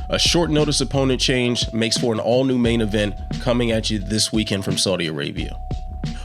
A short notice opponent change makes for an all-new main event coming at you this weekend from Saudi Arabia.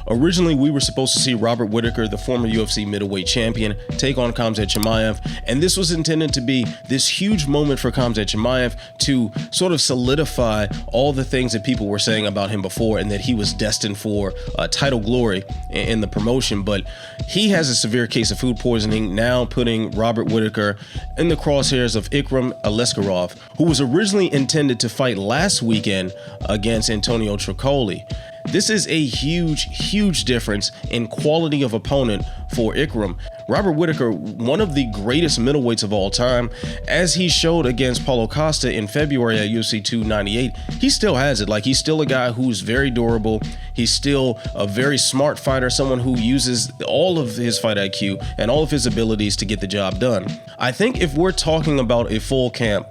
Originally, we were supposed to see Robert Whittaker, the former UFC middleweight champion, take on Khamzat Chimaev, and this was intended to be this huge moment for Khamzat Chimaev to sort of solidify all the things that people were saying about him before and that he was destined for title glory in the promotion. But he has a severe case of food poisoning, now putting Robert Whittaker in the crosshairs of Ikram Aliskerov, who was originally intended to fight last weekend against Antonio Tricoli. This is a huge difference in quality of opponent for Ikram. Robert Whittaker, one of the greatest middleweights of all time, as he showed against Paulo Costa in February at UFC 298, he still has it. Like, he's still a guy who's very durable. He's still a very smart fighter, someone who uses all of his fight IQ and all of his abilities to get the job done. I think if we're talking about a full camp,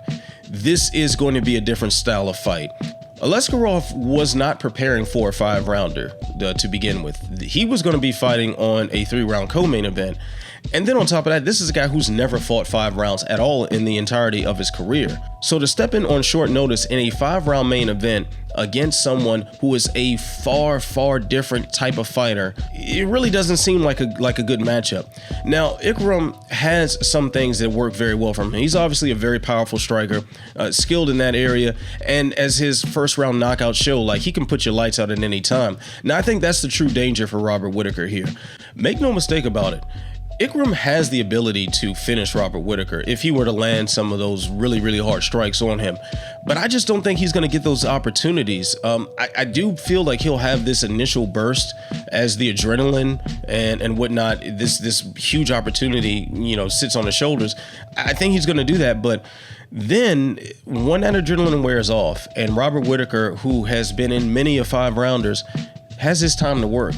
this is going to be a different style of fight. Aliskerov was not preparing for a 5-rounder to begin with. He was going to be fighting on a 3-round co-main event. And then on top of that, this is a guy who's never fought 5 rounds at all in the entirety of his career. So to step in on short notice in a 5-round main event against someone who is a far different type of fighter, it really doesn't seem like a good matchup. Now, Ikram has some things that work very well for him. He's obviously a very powerful striker, skilled in that area, and as his first round knockout show, like, he can put your lights out at any time. Now, I think that's the true danger for Robert Whittaker here. Make no mistake about it. Ikram has the ability to finish Robert Whittaker if he were to land some of those really hard strikes on him. But I just don't think he's going to get those opportunities. I do feel like he'll have this initial burst as the adrenaline and whatnot, this huge opportunity, sits on his shoulders. I think he's going to do that, but then when that adrenaline wears off and Robert Whittaker, who has been in many of 5-rounders, has his time to work,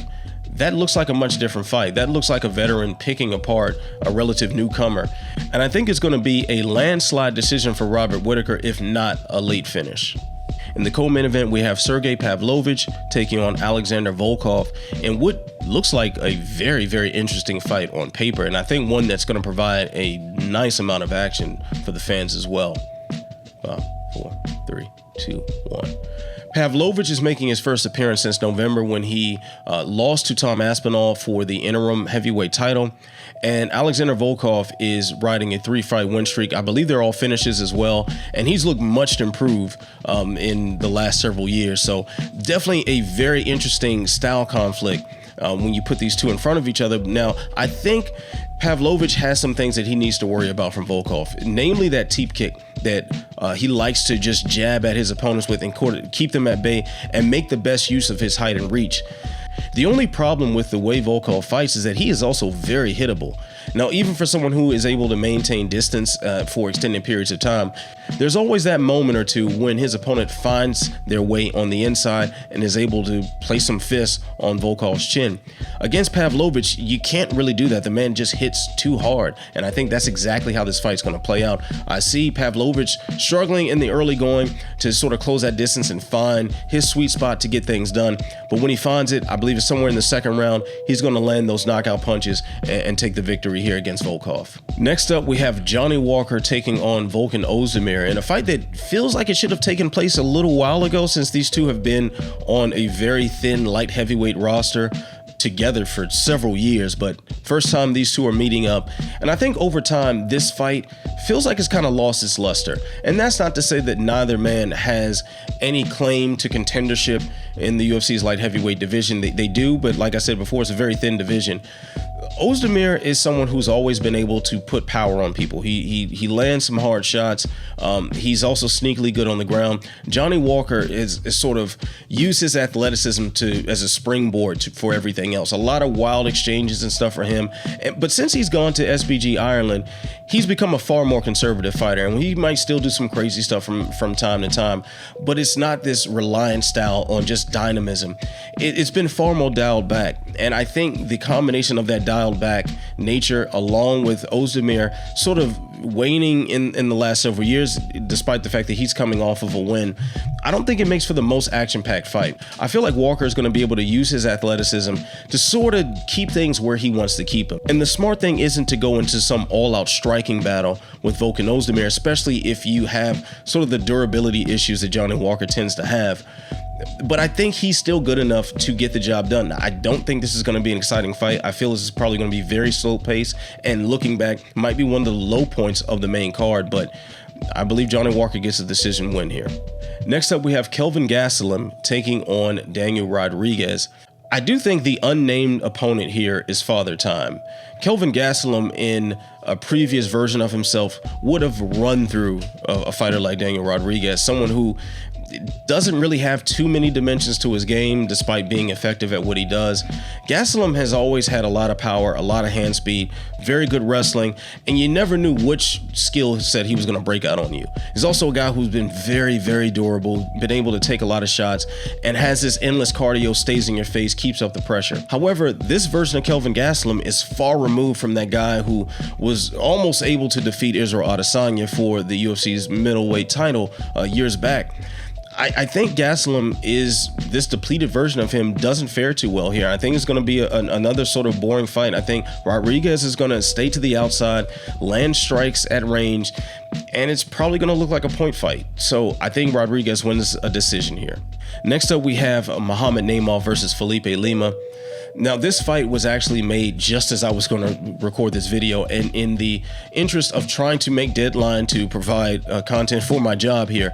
that looks like a much different fight. That looks like a veteran picking apart a relative newcomer. And I think it's going to be a landslide decision for Robert Whittaker, if not a late finish. In the co-main event, we have Sergey Pavlovich taking on Alexander Volkov in what looks like a very interesting fight on paper, and I think one that's going to provide a nice amount of action for the fans as well. 5, 4, 3, 2, 1. Pavlovich is making his first appearance since November when he lost to Tom Aspinall for the interim heavyweight title. And Alexander Volkov is riding a 3-fight win streak. I believe they're all finishes as well. And he's looked much improved in the last several years. So definitely a very interesting style conflict when you put these two in front of each other. Now, I think Pavlovich has some things that he needs to worry about from Volkov, namely that teep kick that he likes to just jab at his opponents with and keep them at bay and make the best use of his height and reach. The only problem with the way Volkov fights is that he is also very hittable. Now, even for someone who is able to maintain distance for extended periods of time, there's always that moment or two when his opponent finds their way on the inside and is able to place some fists on Volkov's chin. Against Pavlovich, you can't really do that. The man just hits too hard, and I think that's exactly how this fight's going to play out. I see Pavlovich struggling in the early going to sort of close that distance and find his sweet spot to get things done, but when he finds it, I believe it's somewhere in the second round, he's going to land those knockout punches and take the victory here against Volkov. Next up, we have Johnny Walker taking on Volkan Ozdemir in a fight that feels like it should have taken place a little while ago, since these two have been on a very thin light heavyweight roster together for several years, but first time these two are meeting up. And I think over time, this fight feels like it's kind of lost its luster. And that's not to say that neither man has any claim to contendership in the UFC's light heavyweight division. They do, but like I said before, it's a very thin division. Ozdemir is someone who's always been able to put power on people. He lands some hard shots. He's also sneakily good on the ground. Johnny Walker is sort of used his athleticism as a springboard for everything else. A lot of wild exchanges and stuff for him. But since he's gone to SBG Ireland, he's become a far more conservative fighter, and he might still do some crazy stuff from time to time, but it's not this reliant style on just dynamism. It's been far more dialed back, and I think the combination of that dialogue dialed back nature, along with Ozdemir sort of waning in the last several years, despite the fact that he's coming off of a win, I don't think it makes for the most action-packed fight. I feel like Walker is going to be able to use his athleticism to sort of keep things where he wants to keep them. And the smart thing isn't to go into some all-out striking battle with Volkan Ozdemir, especially if you have sort of the durability issues that Johnny Walker tends to have. But I think he's still good enough to get the job done. I don't think this is going to be an exciting fight. I feel this is probably going to be very slow paced, and looking back, might be one of the low points of the main card, but I believe Johnny Walker gets a decision win here. Next up, we have Kelvin Gastelum taking on Daniel Rodriguez. I do think the unnamed opponent here is Father Time. Kelvin Gastelum, in a previous version of himself, would have run through a fighter like Daniel Rodriguez, someone who doesn't really have too many dimensions to his game despite being effective at what he does. Gastelum has always had a lot of power, a lot of hand speed, very good wrestling, and you never knew which skill set he was going to break out on you. He's also a guy who's been very, very durable, been able to take a lot of shots, and has this endless cardio, stays in your face, keeps up the pressure. However, this version of Kelvin Gastelum is far removed from that guy who was almost able to defeat Israel Adesanya for the UFC's middleweight title years back. I think Gastelum is this depleted version of him doesn't fare too well here. I think it's going to be another sort of boring fight. I think Rodriguez is going to stay to the outside, land strikes at range, and it's probably going to look like a point fight. So I think Rodriguez wins a decision here. Next up, we have Muhammad Naimov versus Felipe Lima. Now, this fight was actually made just as I was going to record this video, and in the interest of trying to make deadline to provide content for my job here,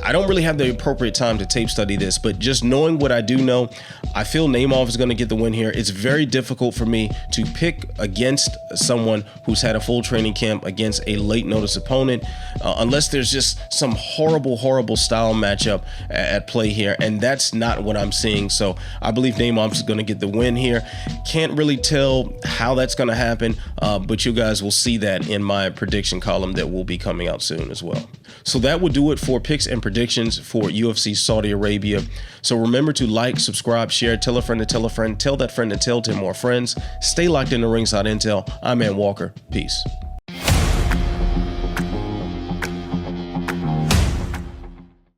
I don't really have the appropriate time to tape study this, but just knowing what I do know, I feel Naimov is going to get the win here. It's very difficult for me to pick against someone who's had a full training camp against a late notice opponent, unless there's just some horrible, horrible style matchup at play here, and that's not what I'm seeing. So I believe Naimov is going to get the win here. Can't really tell how that's going to happen, but you guys will see that in my prediction column that will be coming out soon as well. So that will do it for picks and predictions for UFC Saudi Arabia. So remember to like, subscribe, share, tell a friend to tell a friend, tell that friend to tell 10 more friends. Stay locked into Ringside Intel. I'm Walker. Peace.